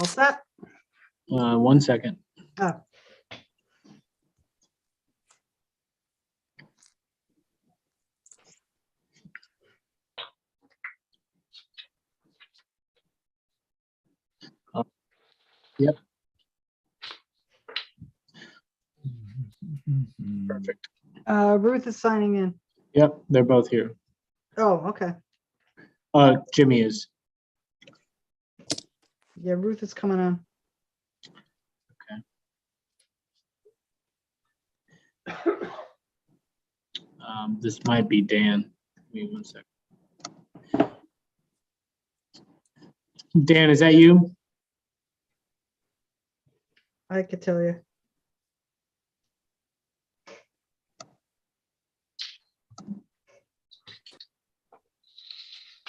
All set? 1 second. Oh, Yep. Perfect. Ruth is signing in. Yep, they're both here. Oh, okay. Jimmy is. Yeah, Ruth is coming on. This might be Dan. Give me 1 second. Dan, is that you? I could tell you.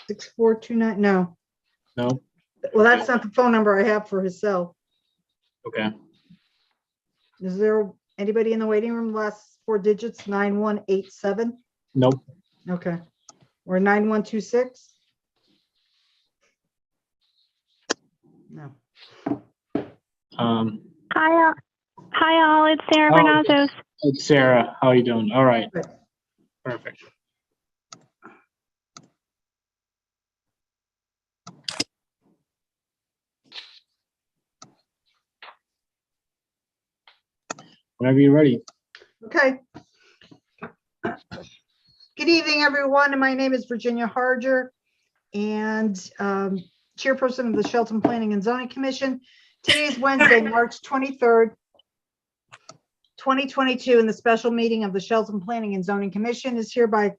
Six, 429, no. No? Well, that's not the phone number I have for his cell. Okay. Is there anybody in the waiting room, last four digits, 9187? Nope. Okay. Or 9126? No. Hi, all. It's Sarah Oh, Bernazos. It's Sarah. How are you doing? All right. Good. Perfect. Whenever you're ready. Okay. Good evening, everyone. And my name is Virginia Harger, and chairperson of the Shelton Planning and Zoning Commission. Today is Wednesday, March 23rd, 2022, and the special meeting of the Shelton Planning and Zoning Commission is hereby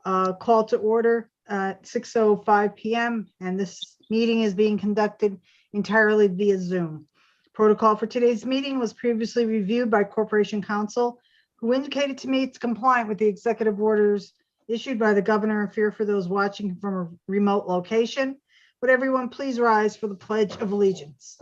called to order at 6:05 p.m. And this meeting is being conducted entirely via Zoom. Protocol for today's meeting was previously reviewed by Corporation Counsel, who indicated to me it's compliant with the executive orders issued by the governor in fear for those watching from a remote location. Would everyone please rise for the Pledge of Allegiance?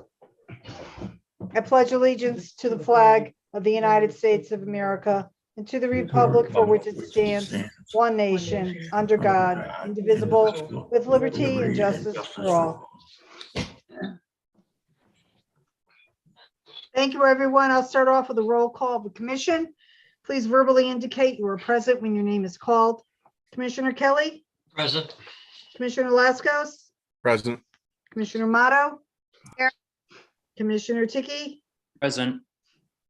I pledge allegiance to the flag of the United States of America and to the republic for which it stands, one nation, under God, indivisible, with liberty and justice for all. Thank you, everyone. I'll start off with a roll call of the commission. Please verbally indicate you are present when your name is called. Commissioner Kelly? Present. Commissioner Laskos? Present. Commissioner Motto? Here. Commissioner Tiki? Present.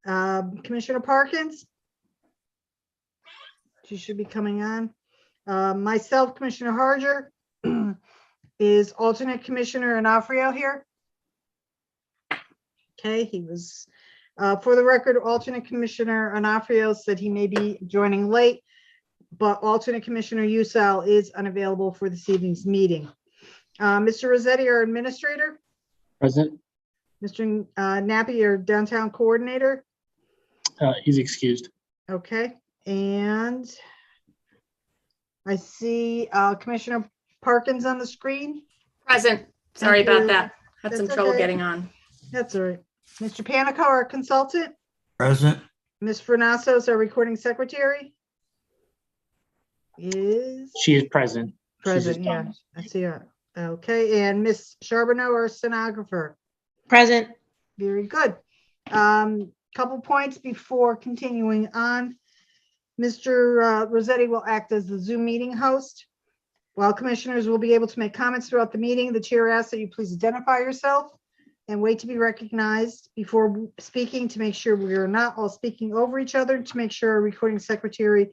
Commissioner Parkins? She should be coming on. Myself, Commissioner Harger. Is alternate Commissioner Onofrio here? Okay, he was, for the record, alternate Commissioner Onofrio said he may be joining late, but alternate Commissioner Usal is unavailable for this evening's meeting. Mr. Rossetti, our administrator. Present. Mr. Nappy, our downtown coordinator. He's excused. Okay, and I see Commissioner Parkins on the screen. Present. Sorry Thank you. about that. Had some That's trouble okay. getting on. That's all right. Mr. Panico, our consultant. Present. Ms. Fernassos, our recording secretary. Is She is present. present, She's yeah, done. I see her. Okay, and Ms. Charbonneau, our stenographer. Present. Very good. Couple points before continuing on. Mr. Rossetti will act as the Zoom meeting host. While commissioners will be able to make comments throughout the meeting, the chair asks that you please identify yourself and wait to be recognized before speaking to make sure we are not all speaking over each other, to make sure our recording secretary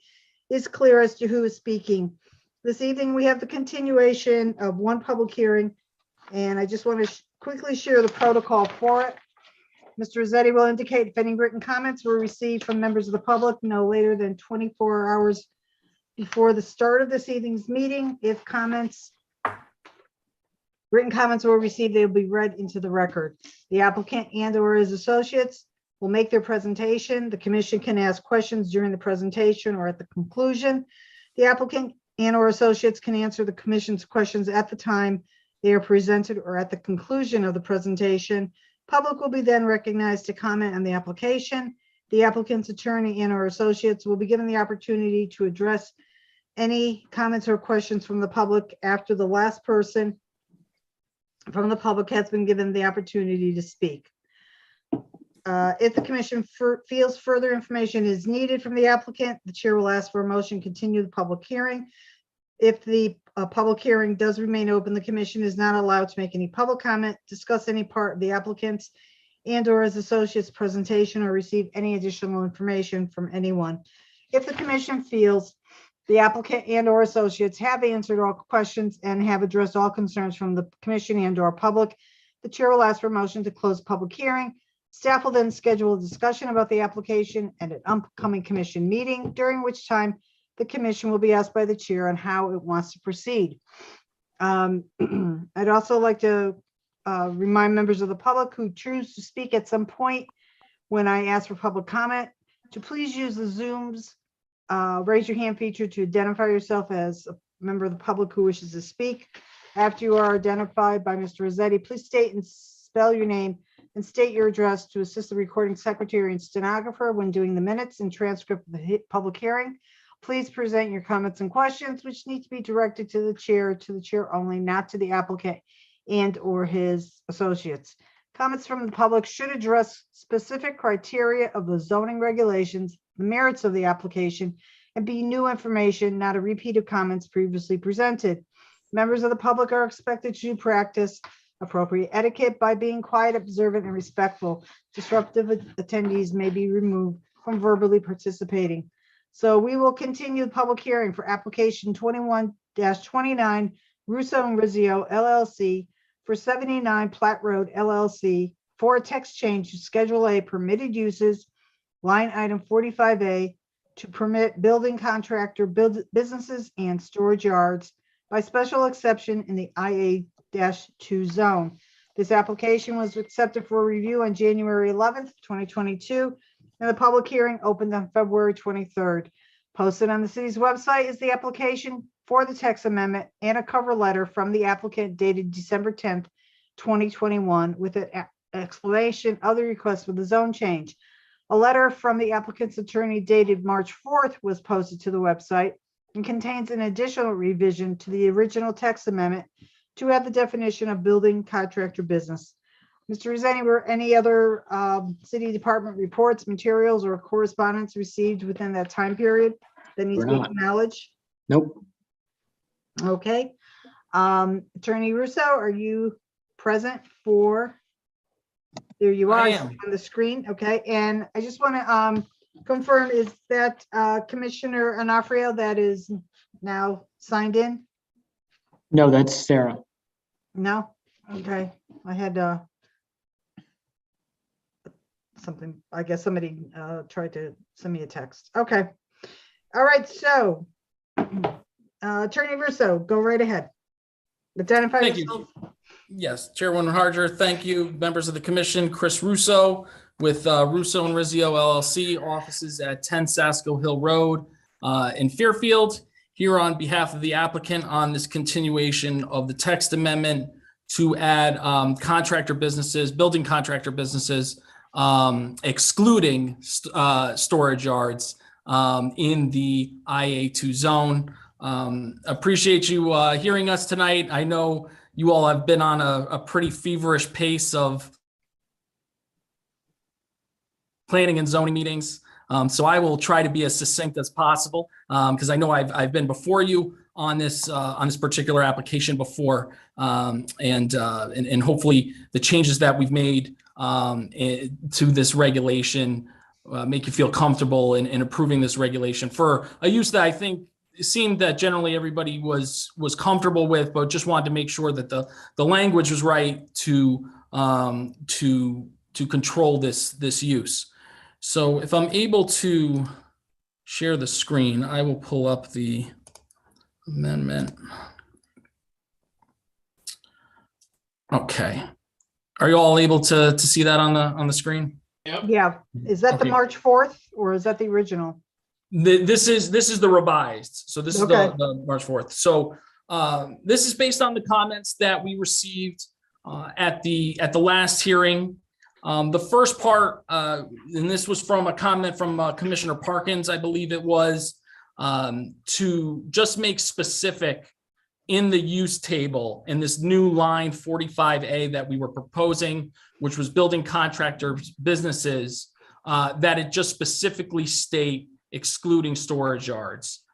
is clear as to who is speaking. This evening, we have the continuation of one public hearing, and I just want to quickly share the protocol for it. Mr. Rossetti will indicate if any written comments were received from members of the public no later than 24 hours before the start of this evening's meeting. If written comments were received, they will be read into the record. The applicant and/or his associates will make their presentation. The commission can ask questions during the presentation or at the conclusion. The applicant and/or associates can answer the commission's questions at the time they are presented or at the conclusion of the presentation. Public will be then recognized to comment on the application. The applicant's attorney and/or associates will be given the opportunity to address any comments or questions from the public after the last person from the public has been given the opportunity to speak. If the commission feels further information is needed from the applicant, the chair will ask for a motion to continue the public hearing. If the public hearing does remain open, the commission is not allowed to make any public comment, discuss any part of the applicant's and/or his associate's presentation, or receive any additional information from anyone. If the commission feels the applicant and/or associates have answered all questions and have addressed all concerns from the commission and/or public, the chair will ask for a motion to close public hearing. Staff will then schedule a discussion about the application at an upcoming commission meeting, during which time the commission will be asked by the chair on how it wants to proceed. I'd also like to remind members of the public who choose to speak at some point when I ask for public comment to please use the Zoom's raise your hand feature to identify yourself as a member of the public who wishes to speak. After you are identified by Mr. Rossetti, please state and spell your name and state your address to assist the recording secretary and stenographer when doing the minutes and transcript of the public hearing. Please present your comments and questions, which need to be directed to the chair only, not to the applicant and/or his associates. Comments from the public should address specific criteria of the zoning regulations, the merits of the application, and be new information, not a repeat of comments previously presented. Members of the public are expected to practice appropriate etiquette by being quiet, observant, and respectful. Disruptive attendees may be removed from verbally participating. So we will continue the public hearing for application 21-29 Russo and Rizzio LLC for 79 Platt Road LLC for a text change to Schedule A permitted uses, line item 45A, to permit building contractor businesses and storage yards by special exception in the IA-2 zone. This application was accepted for review on January 11th, 2022, and the public hearing opened on February 23rd. Posted on the city's website is the application for the text amendment and a cover letter from the applicant dated December 10th, 2021, with an explanation of the request for the zone change. A letter from the applicant's attorney dated March 4th was posted to the website and contains an additional revision to the original text amendment to add the definition of building contractor business. Mr. Rossetti, were any other city department reports, materials, or correspondence received within that time period that needs to be We're not. acknowledged? Nope. Okay. Attorney Russo, are you present for? There you are. I see am. on the screen. Okay. And I just want to confirm, is that Commissioner Onofrio that is now signed in? No, that's Sarah. No? Okay. I had something, I guess somebody tried to send me a text. Okay. All right. So Attorney Russo, go right ahead. Identify Thank yourself. you. Yes, Chairwoman Harger, thank you. Members of the commission, Chris Russo with Russo and Rizzio LLC, offices at 10 Sasko Hill Road in Fairfield. Here on behalf of the applicant on this continuation of the text amendment to add contractor businesses, building contractor businesses, excluding storage yards in the IA2 zone. Appreciate you hearing us tonight. I know you all have been on a pretty feverish pace of planning and zoning meetings. So I will try to be as succinct as possible because I know I've been before you on this particular application before, and hopefully the changes that we've made to this regulation make you feel comfortable in approving this regulation for a use that I think it seemed that generally everybody was comfortable with, but just wanted to make sure that the language was right to control this use. So if I'm able to share the screen, I will pull up the amendment. Okay. Are you all able to see that on the screen? Yeah. Is that the Okay. March 4th or is that the original? This is the revised. So this is Okay. the March 4th. So this is based on the comments that we received at the last hearing. The first part, and this was from a comment from Commissioner Parkins, I believe it was, to just make specific in the use table in this new line 45A that we were proposing, which was building contractors businesses, that it just specifically state excluding storage yards,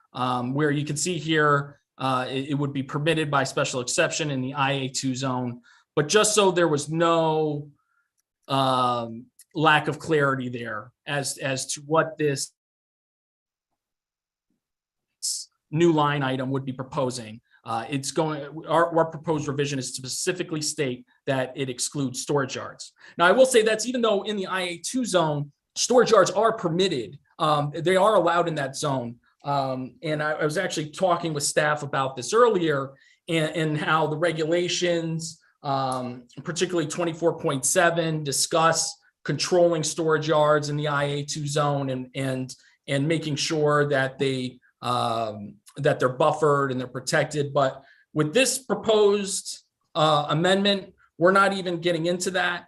where you can see here, it would be permitted by special exception in the IA2 zone, but just so there was no lack of clarity there as to what this new line item would be proposing. It's going, our proposed revision is to specifically state that it excludes storage yards. Now, I will say that's even though in the IA2 zone, storage yards are permitted, they are allowed in that zone. And I was actually talking with staff about this earlier and how the regulations, particularly 24.7, discuss controlling storage yards in the IA2 zone and making sure that that they're buffered and they're protected. But with this proposed amendment, we're not even getting into that.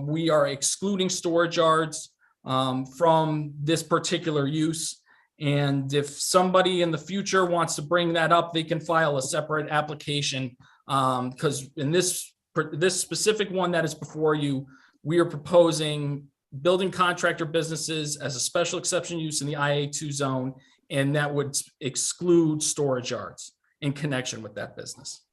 We are excluding storage yards from this particular use. And if somebody in the future wants to bring that up, they can file a separate application, because in this specific one that is before you, we are proposing building contractor businesses as a special exception use in the IA2 zone, and that would exclude storage yards in connection with that business.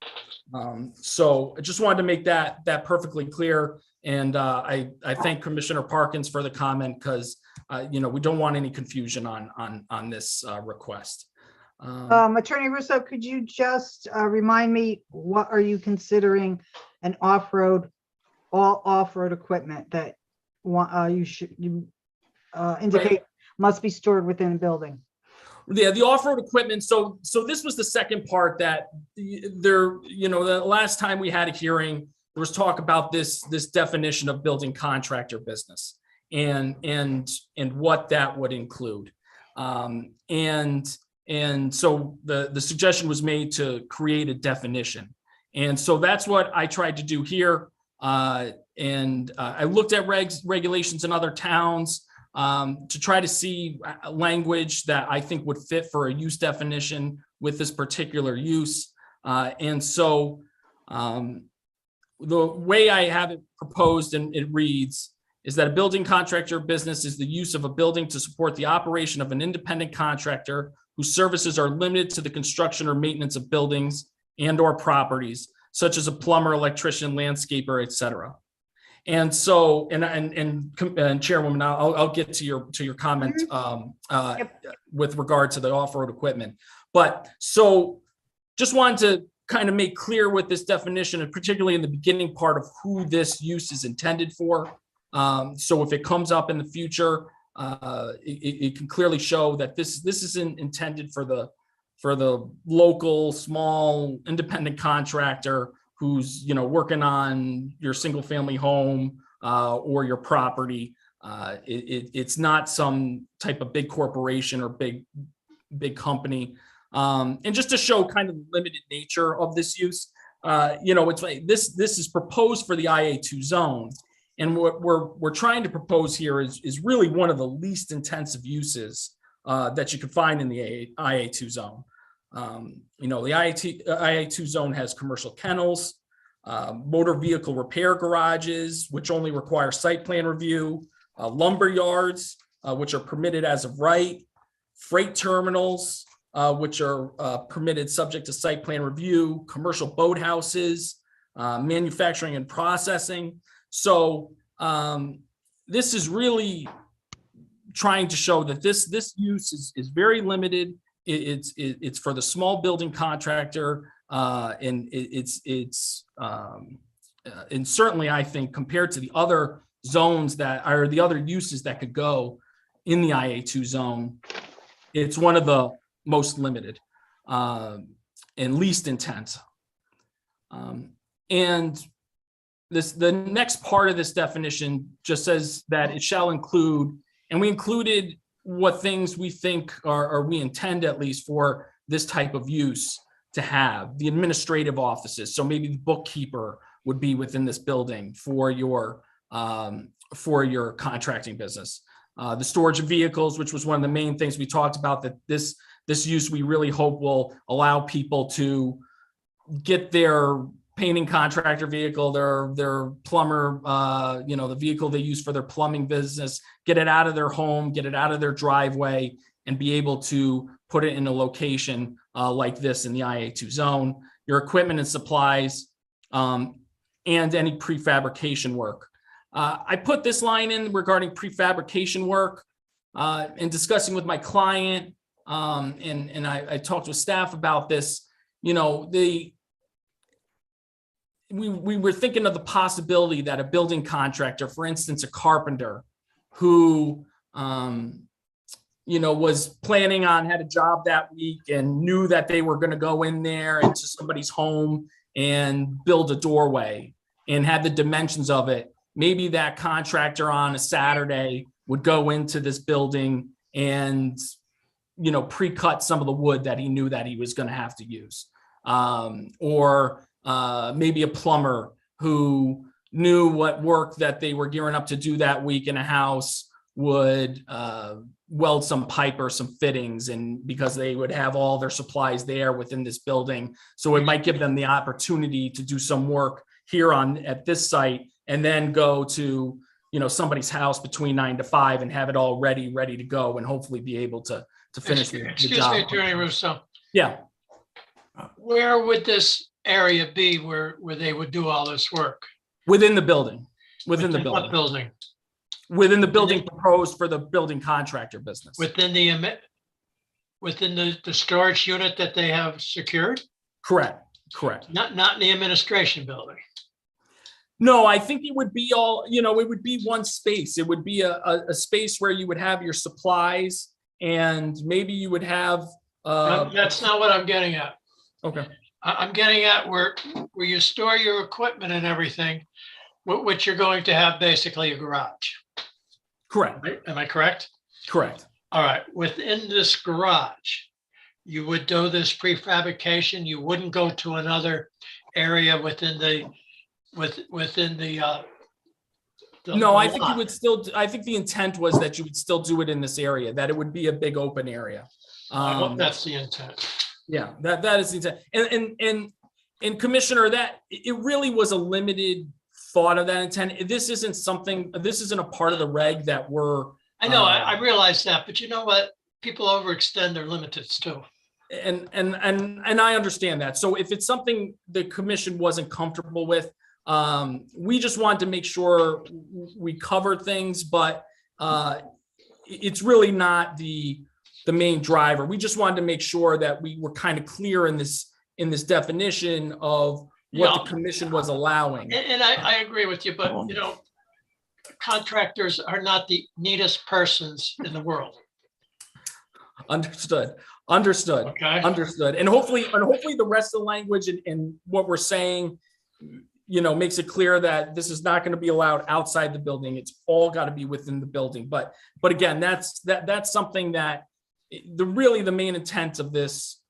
So I just wanted to make that perfectly clear. And I thank Commissioner Parkins for the comment, because we don't want any confusion on this request. Attorney Russo, could you just remind me, what are you considering an all off-road equipment that you indicate must be stored within a building? Yeah, the off-road equipment. So this was the second part that the last time we had a hearing, there was talk about this definition of building contractor business and what that would include. And so the suggestion was made to create a definition. And so that's what I tried to do here. And I looked at regulations in other towns to try to see language that I think would fit for a use definition with this particular use. And so the way I have it proposed, and it reads, is that a building contractor business is the use of a building to support the operation of an independent contractor whose services are limited to the construction or maintenance of buildings and or properties, such as a plumber, electrician, landscaper, et cetera. And so, and Chairwoman, I'll get to your comment with regard to the off-road equipment. But so just wanted to kind of make clear with this definition, and particularly in the beginning part of who this use is intended for. So if it comes up in the future, it can clearly show that this isn't intended for the local, small, independent contractor who's working on your single family home or your property. It's not some type of big corporation or big company. And just to show kind of the limited nature of this use, it's like this is proposed for the IA2 zone. And what we're trying to propose here is really one of the least intensive uses that you can find in the IA2 zone. The IA2 zone has commercial kennels, motor vehicle repair garages, which only require site plan review, lumber yards, which are permitted as of right, freight terminals, which are permitted subject to site plan review, commercial boathouses, manufacturing and processing. So this is really trying to show that this use is very limited. It's for the small building contractor, and and certainly I think compared to the other zones that are the other uses that could go in the IA2 zone, it's one of the most limited and least intense. And the next part of this definition just says that it shall include, and we included what things we think or we intend at least for this type of use to have. The administrative offices, so maybe the bookkeeper would be within this building for your contracting business. The storage of vehicles, which was one of the main things we talked about, that this use we really hope will allow people to get their painting contractor vehicle, their plumber, the vehicle they use for their plumbing business, get it out of their home, get it out of their driveway, and be able to put it in a location like this in the IA2 zone. Your equipment and supplies, and any prefabrication work. I put this line in regarding prefabrication work in discussing with my client, and I talked with staff about this. We were thinking of the possibility that a building contractor, for instance, a carpenter who, was planning on, had a job that week and knew that they were going to go in there into somebody's home and build a doorway and had the dimensions of it. Maybe that contractor on a Saturday would go into this building and, pre-cut some of the wood that he knew that he was going to have to use. Or maybe a plumber who knew what work that they were gearing up to do that week in a house would weld some pipe or some fittings, and because they would have all their supplies there within this building. So it might give them the opportunity to do some work here at this site and then go to, somebody's house between 9 to 5 and have it all ready to go and hopefully be able to finish the job. Excuse me, Attorney Russo. Yeah. Where would this area be where they would do all this work? Within the building. Within the What building. building? Within the building proposed for the building contractor business. Within the storage unit that they have secured? Correct. Not in the administration building? No, I think it would be all, it would be one space. It would be a space where you would have your supplies and maybe you would have. That's not what I'm getting at. Okay. I'm getting at where you store your equipment and everything, which you're going to have basically a garage. Correct. Right? Am I correct? Correct. All right. Within this garage, you would do this prefabrication. You wouldn't go to another area within the No, I think lot. you would still, I think the intent was that you would still do it in this area, that it would be a big open area. I hope that's the intent. Yeah, that is the intent. And Commissioner, that it really was a limited thought of that intent. This isn't a part of the reg that we're. I know, I realize that, but you know what? People overextend their limits too. And I understand that. So if it's something the commission wasn't comfortable with, we just wanted to make sure we cover things, but it's really not the main driver. We just wanted to make sure that we were kind of clear in this definition of what the commission was allowing. And I agree with you, but contractors are not the neatest persons in the world. Understood. Okay. Understood. And hopefully the rest of the language and what we're saying, makes it clear that this is not going to be allowed outside the building. It's all got to be within the building. But again, that's something that the main intent of this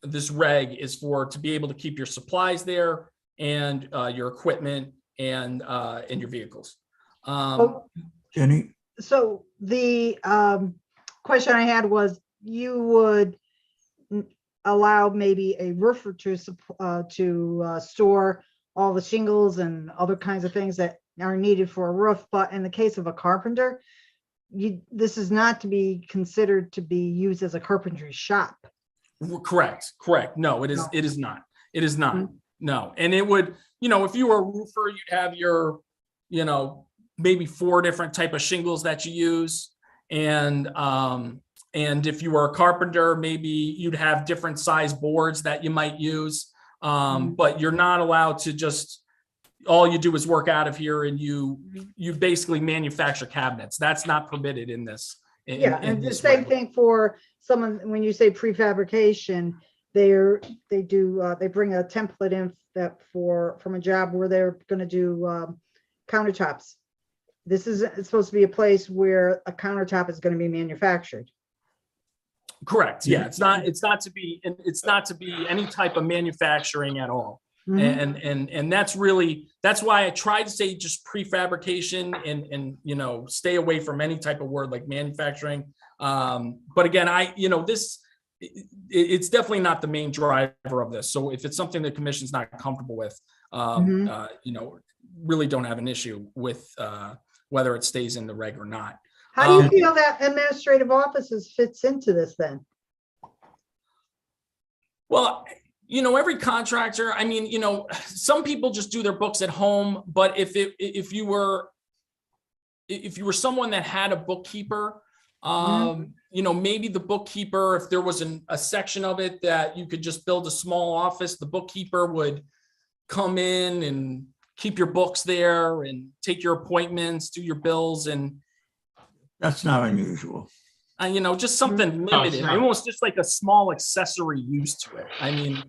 this reg is to be able to keep your supplies there and your equipment and your vehicles. Jenny, So the question I had was, you would allow maybe a roofer to store all the shingles and other kinds of things that are needed for a roof, but in the case of a carpenter, this is not to be considered to be used as a carpentry shop. Correct. No, it is. No. It is not. It is not. Mhm. No. And it would, if you were a roofer, you'd have your, maybe 4 different type of shingles that you use. And if you were a carpenter, maybe you'd have different size boards that you might use. But you're not allowed to just, all you do is work out of here and you basically manufacture cabinets. That's not permitted in this. And the same thing for someone, when you say prefabrication, they bring a template in that from a job where they're going to do countertops. It's supposed to be a place where a countertop is going to be manufactured. Correct. Yeah. It's not to be any type of manufacturing at all. Mhm. And that's why I tried to say just prefabrication and stay away from any type of word like manufacturing. But again, this it's definitely not the main driver of this. So if it's something the commission's not comfortable with, really don't have an issue with whether it stays in the reg or not. How do you feel that administrative offices fits into this then? Well, every contractor, I mean, some people just do their books at home, but if you were someone that had a bookkeeper, maybe the bookkeeper, if there was a section of it that you could just build a small office, the bookkeeper would come in and keep your books there and take your appointments, do your bills, and That's not unusual. just something No, it's limited, not. almost just like a small accessory use to it. I mean,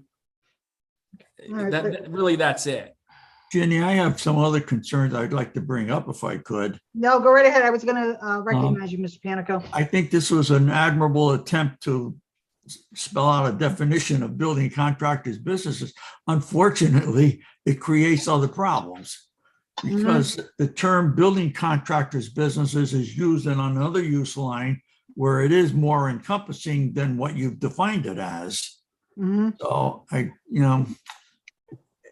All right, that's it. Jenny, I have some other concerns I'd like to bring up if I could. No, go right ahead. I was going to recognize you, Mr. Panico. I think this was an admirable attempt to spell out a definition of building contractors' businesses. Unfortunately, it creates other problems because the term building contractors' businesses is used in another use line where it is more encompassing than what you've defined it as. So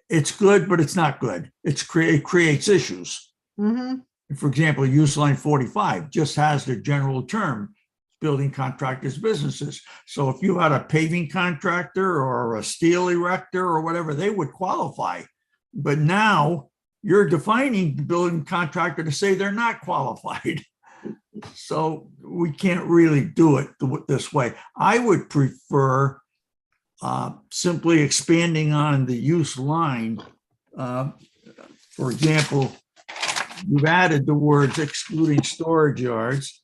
it's good, but it's not good. It creates issues. For example, use line 45 just has the general term building contractors businesses. So if you had a paving contractor or a steel erector or whatever, they would qualify. But now you're defining the building contractor to say they're not qualified. So we can't really do it this way. I would prefer simply expanding on the use line. For example, you've added the words excluding storage yards,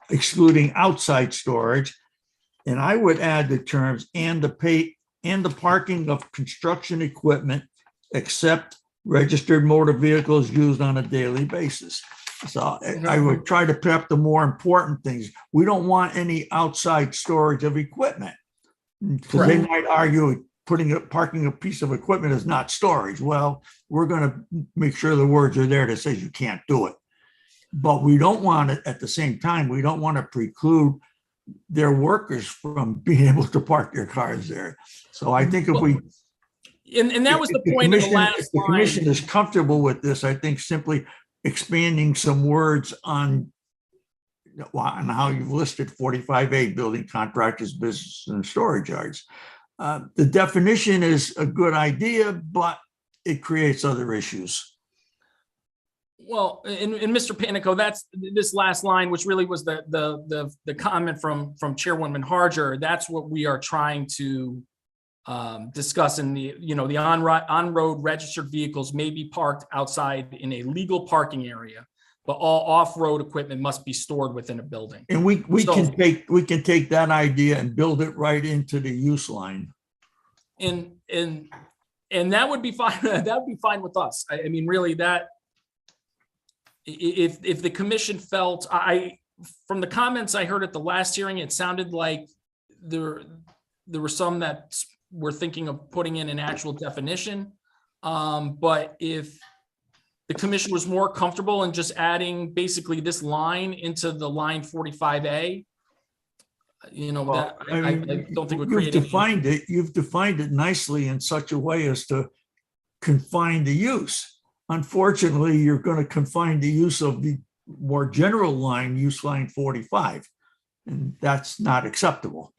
excluding outside storage. And I would add the terms and the parking of construction equipment except registered motor vehicles used on a daily basis. So I would try to pick up the more important things. We don't want any outside storage of equipment because they might argue parking a piece of equipment is not storage. Well, we're going to make sure the words are there that says you can't do it. But we don't want it at the same time. We don't want to preclude their workers from being able to park their cars there. So I think if we and that was the point of the last if the commission is comfortable with this, I think simply expanding some words on how you've listed 45A building contractors, business and storage yards. The definition is a good idea, but it creates other issues. Well, and Mr. Panico, that's this last line, which really was the comment from Chairwoman Harger. That's what we are trying to discuss in the on-road registered vehicles may be parked outside in a legal parking area, but all off-road equipment must be stored within a building. And we can take that idea and build it right into the use line. And that would be fine. That would be fine with us. I mean, really, that if the commission felt, from the comments I heard at the last hearing, it sounded like there were some that were thinking of putting in an actual definition. But if the commission was more comfortable in just adding basically this line into the line 45A, that I don't think would create. You've defined it nicely in such a way as to confine the use. Unfortunately, you're going to confine the use of the more general line, use line 45, and that's not acceptable.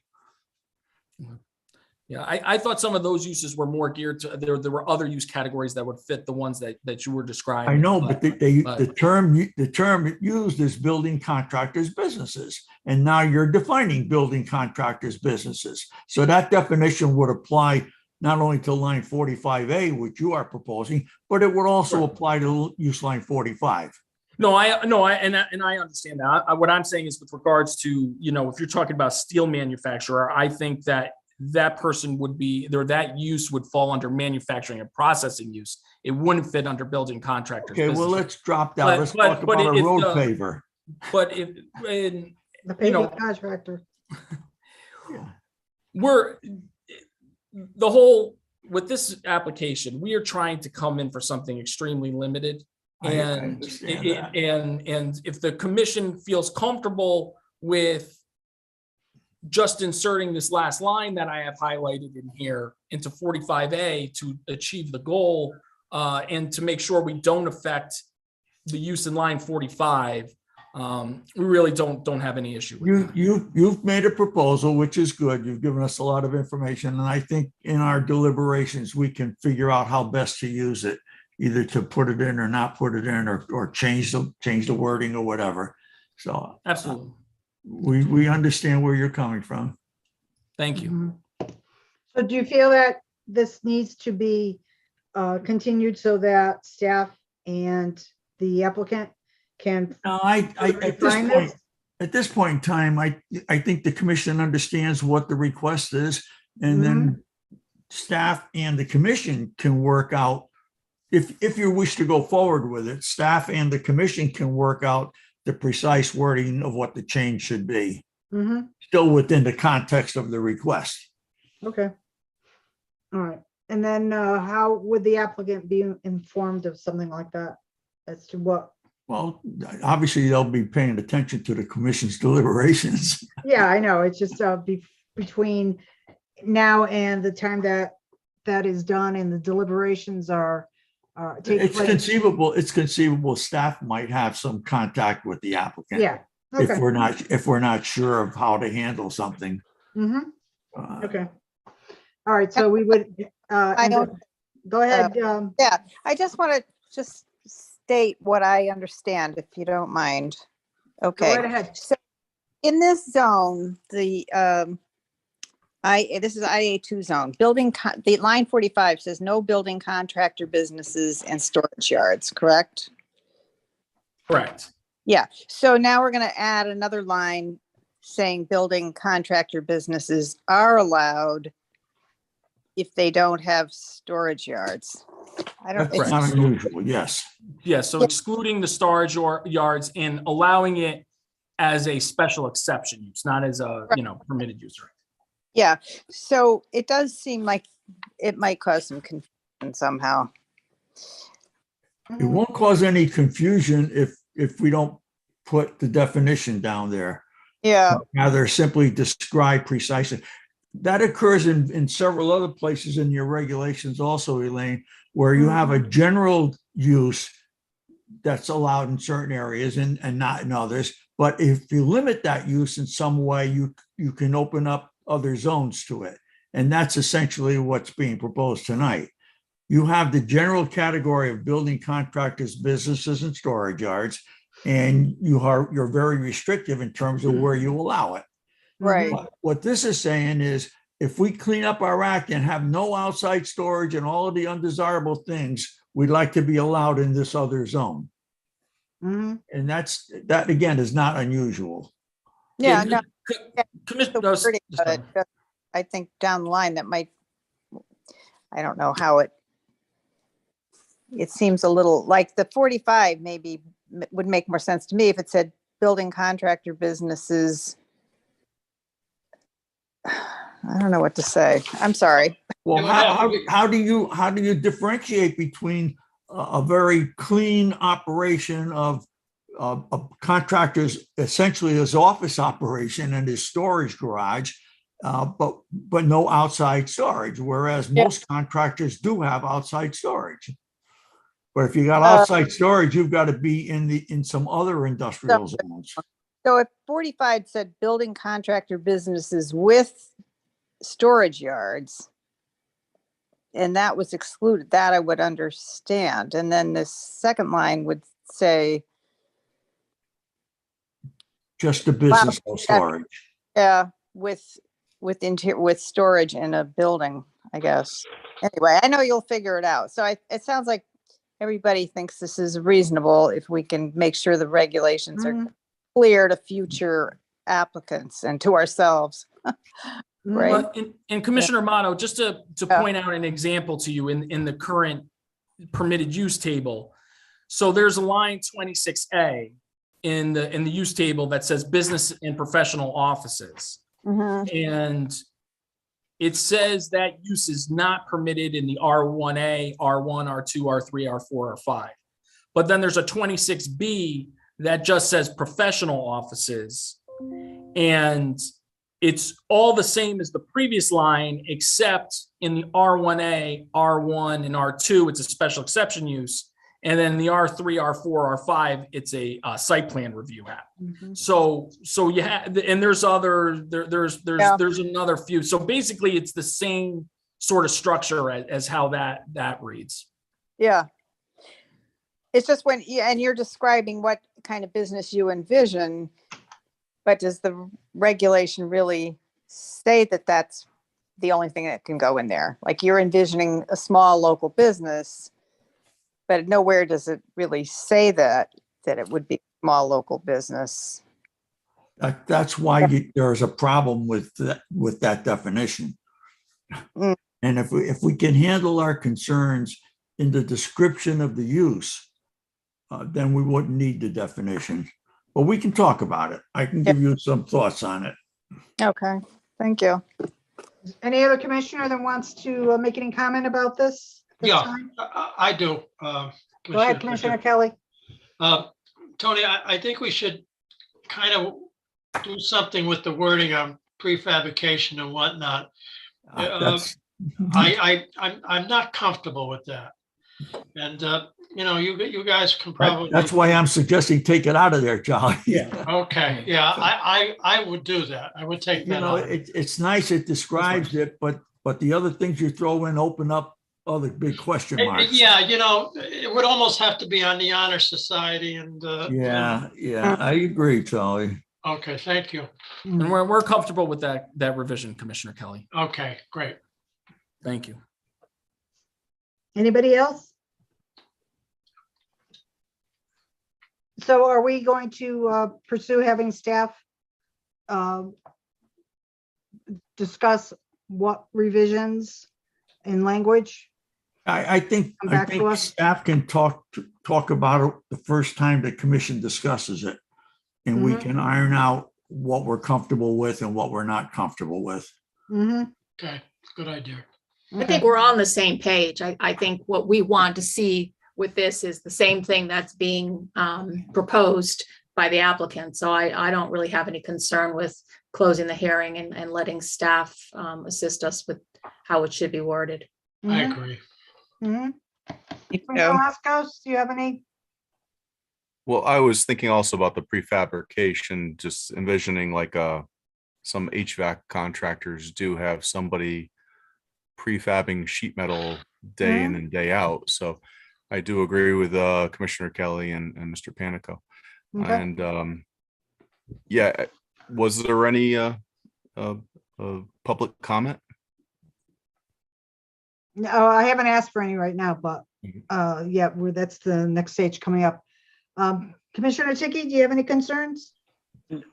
Yeah, I thought some of those uses were more geared to, there were other use categories that would fit the ones that you were describing. I know, but the term used is building contractors' businesses, and now you're defining building contractors' businesses. So that definition would apply not only to line 45A, which you are proposing, but it would also apply to use line 45. No, I understand that. What I'm saying is with regards to, if you're talking about steel manufacturer, I think that person would be there, that use would fall under manufacturing and processing use. It wouldn't fit under building contractors. Okay, well, let's drop that. Let's talk about a road paver. But if The paving contractor. with this application, we are trying to come in for something extremely limited. And if the commission feels comfortable with just inserting this last line that I have highlighted in here into 45A to achieve the goal and to make sure we don't affect the use in line 45. We really don't have any issue with that. You've made a proposal, which is good. You've given us a lot of information, and I think in our deliberations, we can figure out how best to use it, either to put it in or not put it in, or change the wording or whatever. So Absolutely. we understand where you're coming from. Thank you. Mhm. So do you feel that this needs to be continued so that staff and the applicant can? No, Define this? at this point in time, I think the commission understands what the request is, and then staff and the commission can work out, if you wish to go forward with it, staff and the commission can work out the precise wording of what the change should be, still within the context of the request. Okay. All right. And then how would the applicant be informed of something like that as to what? Well, obviously they'll be paying attention to the commission's deliberations. Yeah, I know. It's just between now and the time that is done and the deliberations are take It's place. conceivable staff might have some contact with the applicant. Yeah. Okay. If we're not sure of how to handle something. Okay. All right. So we would. I don't. Go ahead. Yeah, I just want to just state what I understand, if you don't mind. Go Okay. right ahead. So in this zone, this is IA2 zone. The line 45 says no building contractor businesses and storage yards, correct? Correct. Yeah. So now we're going to add another line saying building contractor businesses are allowed if they don't have storage yards. I don't. That's not unusual, yes. Yeah, so excluding the storage yards and allowing it as a special exception use, not as a, permitted use. Yeah, so it does seem like it might cause some confusion somehow. It won't cause any confusion if we don't put the definition down there. Yeah. Rather simply describe precisely. That occurs in several other places in your regulations also, Elaine, where you have a general use that's allowed in certain areas and not in others. But if you limit that use in some way, you can open up other zones to it. And that's essentially what's being proposed tonight. You have the general category of building contractors, businesses, and storage yards, and you're very restrictive in terms of where you allow it. Right. What this is saying is, if we clean up our act and have no outside storage and all of the undesirable things, we'd like to be allowed in this other zone. And that again is not unusual. Yeah, no. Commissioner, I think down the line that might, I don't know how it seems a little like the 45 maybe would make more sense to me if it said building contractor businesses. I don't know what to say. I'm sorry. Well, how do you differentiate between a very clean operation of contractors, essentially his office operation and his storage garage, but no outside storage, whereas most contractors do have outside storage. But if you got outside storage, you've got to be in some other industrial zones. So if 45 said building contractor businesses with storage yards, and that was excluded, that I would understand. And then the second line would say just a business or storage. Yeah, with storage in a building, I guess. Anyway, I know you'll figure it out. So it sounds like everybody thinks this is reasonable if we can make sure the regulations are clear to future applicants and to ourselves. Right. Well, and Commissioner Amato, just to point out an example to you in the current permitted use table. So there's a line 26A in the use table that says business and professional offices. And it says that use is not permitted in the R1A, R1, R2, R3, R4, R5. But then there's a 26B that just says professional offices And it's all the same as the previous line, except in the R1A, R1, and R2, it's a special exception use. And then the R3, R4, R5, it's a site plan review app. Mhm. So you have, and there's another few. So basically, it's the same sort of structure as how that reads. Yeah. It's just when, and you're describing what kind of business you envision, but does the regulation really say that that's the only thing that can go in there? Like you're envisioning a small local business, but nowhere does it really say that it would be small local business. That's why there's a problem with that definition. Mm. And if we can handle our concerns in the description of the use, then we wouldn't need the definition. But we can talk about it. I can give you some thoughts on it. Okay, thank you. Any other commissioner that wants to make any comment about this? Yeah, time? I do. Go ahead, Commissioner Kelly. Tony, I think we should kind of do something with the wording on prefabrication and whatnot. I'm not comfortable with that. And, you guys can probably. That's why I'm suggesting take it out of there, Charlie. Yeah. Okay, yeah, I would do that. I would take that out. It's nice, it describes it, but the other things you throw in open up other big question marks. Yeah, it would almost have to be on the honor society and. Yeah, I agree, Charlie. Okay, thank you. And we're comfortable with that revision, Commissioner Kelly. Okay, great. Thank you. Anybody else? So are we going to pursue having staff discuss what revisions in language? I think Come back to us. staff can talk about it the first time the commission discusses it. And we can iron out what we're comfortable with and what we're not comfortable with. Mm-hmm. Okay, good idea. I think we're all on the same page. I think what we want to see with this is the same thing that's being proposed by the applicant. So I don't really have any concern with closing the hearing and letting staff assist us with how it should be worded. I agree. Mm-hmm. Velasquez, do you have any? Well, I was thinking also about the prefabrication, just envisioning like some HVAC contractors do have somebody prefabbing sheet metal day in and day out. So I do agree with Commissioner Kelly and Mr. Panico. Okay. And was there any public comment? No, I haven't asked for any right now, but that's the next stage coming up. Commissioner Ticky, do you have any concerns?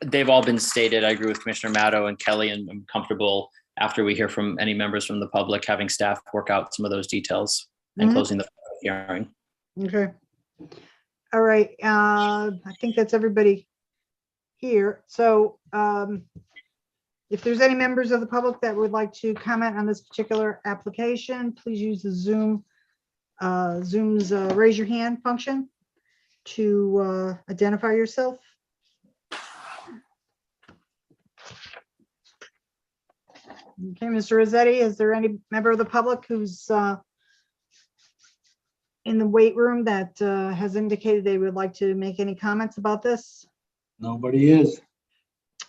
They've all been stated. I agree with Commissioner Matto and Kelly, and I'm comfortable after we hear from any members from the public, having staff work out some of those details and closing the hearing. Okay. All right. I think that's everybody here. So if there's any members of the public that would like to comment on this particular application, please use the Zoom's raise your hand function to identify yourself. Okay, Mr. Rossetti, is there any member of the public who's in the wait room that has indicated they would like to make any comments about this? Nobody is.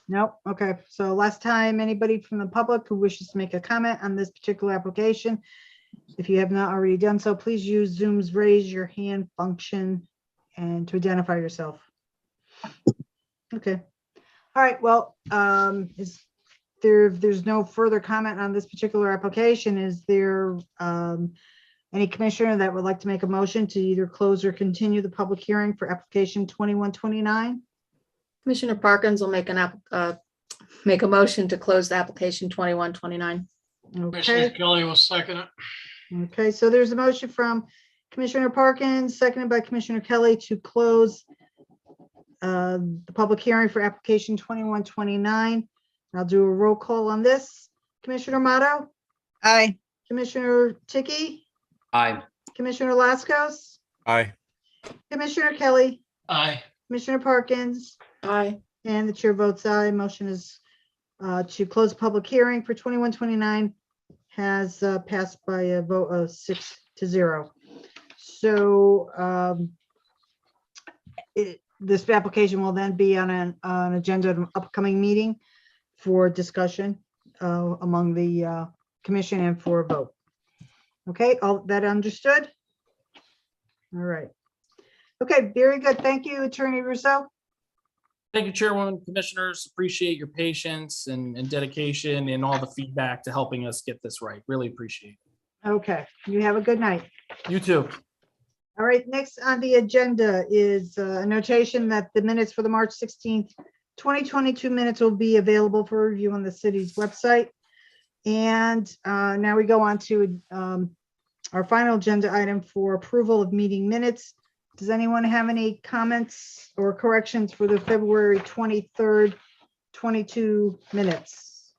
Nope. Okay, so last time, anybody from the public who wishes to make a comment on this particular application, if you have not already done so, please use Zoom's raise your hand function and to identify yourself. Okay. All right, well, if there's no further comment on this particular application, is there any commissioner that would like to make a motion to either close or continue the public hearing for application 2129? Commissioner Parkins will make make a motion to close the application 2129. Commissioner Okay. Kelly will second it. Okay, so there's a motion from Commissioner Parkins, seconded by Commissioner Kelly to close the public hearing for application 2129. I'll do a roll call on this. Commissioner Motto, Aye. Commissioner Ticky, Aye. Commissioner Lascos, Aye. Commissioner Kelly, Aye. Commissioner Parkins, Aye. And the chair votes aye. Motion is to close the public hearing for 2129 has passed by a vote of 6-0. So this application will then be on an agenda of an upcoming meeting for discussion among the commission and for a vote. Okay, all that understood? All right. Okay, very good. Thank you, Attorney Russo. Thank you, Chairwoman, Commissioners. Appreciate your patience and dedication and all the feedback to helping us get this right. Really appreciate it. Okay, you have a good night. You too. All right, next on the agenda is a notation that the minutes for the March 16th, 2022 minutes will be available for review on the city's website. And now we go on to our final agenda item for approval of meeting minutes. Does anyone have any comments or corrections for the February 23rd, 22 minutes?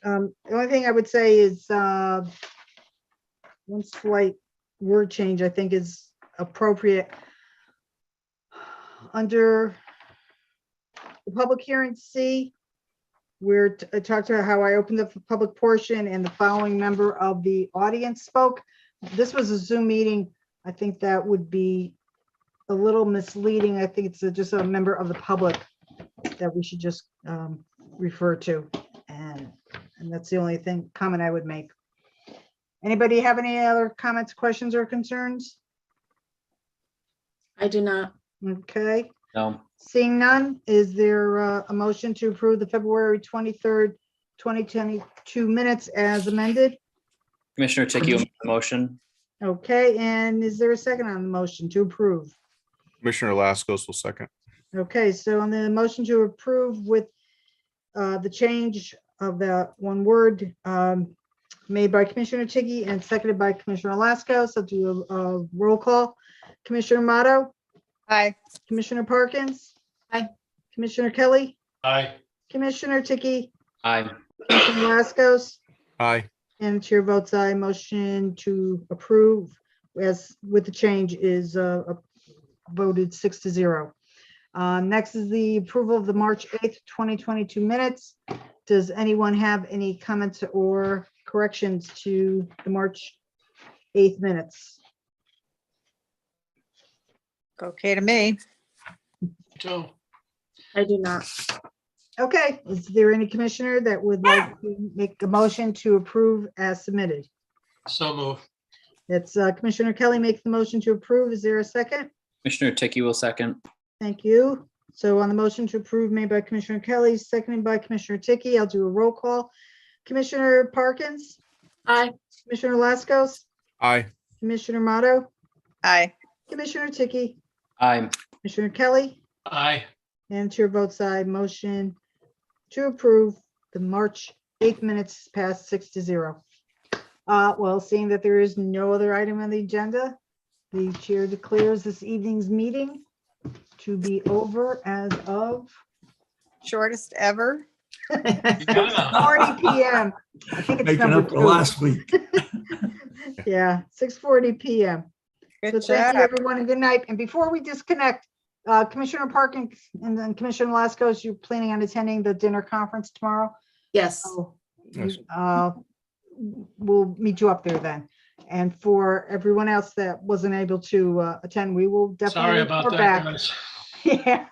The only thing I would say is one slight word change I think is appropriate. Under the public hearing C, where I talked about how I opened up the public portion and the following member of the audience spoke. This was a Zoom meeting. I think that would be a little misleading. I think it's just a member of the public that we should just refer to. And that's the only comment I would make. Anybody have any other comments, questions, or concerns? I do not. Okay, No. seeing none, is there a motion to approve the February 23rd, 2022 minutes as amended? Commissioner Ticky will make the motion. Okay, and is there a second on the motion to approve? Commissioner Lascos will second. Okay, so on the motion to approve with the change of that one word made by Commissioner Ticky and seconded by Commissioner Alasko. So do a roll call. Commissioner Motto, Aye. Commissioner Parkins. Aye. Commissioner Kelly, Aye. Commissioner Ticky, Aye. Commissioner Alaskos, Aye. and the chair votes aye. Motion to approve as with the change is voted 6-0. Next is the approval of the March 8th, 2022 minutes. Does anyone have any comments or corrections to the March 8th minutes? Okay to me. So, I do not. Okay, is there any commissioner that would like to make a motion to approve as submitted? so move. It's Commissioner Kelly makes the motion to approve. Is there a second? Commissioner Ticky will second. Thank you. So on the motion to approve made by Commissioner Kelly, seconded by Commissioner Ticky, I'll do a roll call. Commissioner Parkins, Aye. Commissioner Lascos, Aye. Commissioner Motto, Aye. Commissioner Ticky, Aye. Commissioner Kelly, Aye. and chair votes aye. Motion to approve the March 8th minutes passed 6-0. Well, seeing that there is no other item on the agenda, the chair declares this evening's meeting to be over as of Shortest ever. 6:40 p.m. I think it's Making number up for 2. last week. Yeah, 6:40 p.m. So Good thank you, job. everyone, and good night. And before we disconnect, Commissioner Parkins and then Commissioner Lascos, you're planning on attending the dinner conference tomorrow? Yes. So Yes. we'll meet you up there then. And for everyone else that wasn't able to attend, we will definitely Sorry about report that, back. guys. Yeah.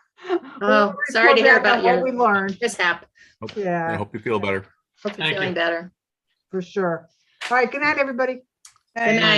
Oh, We'll sorry to report hear back about on what your- we learned. This happened. I Yeah, hope you feel better. Hope you're Thank feeling you. better. for sure. All right, good night, everybody. Good night.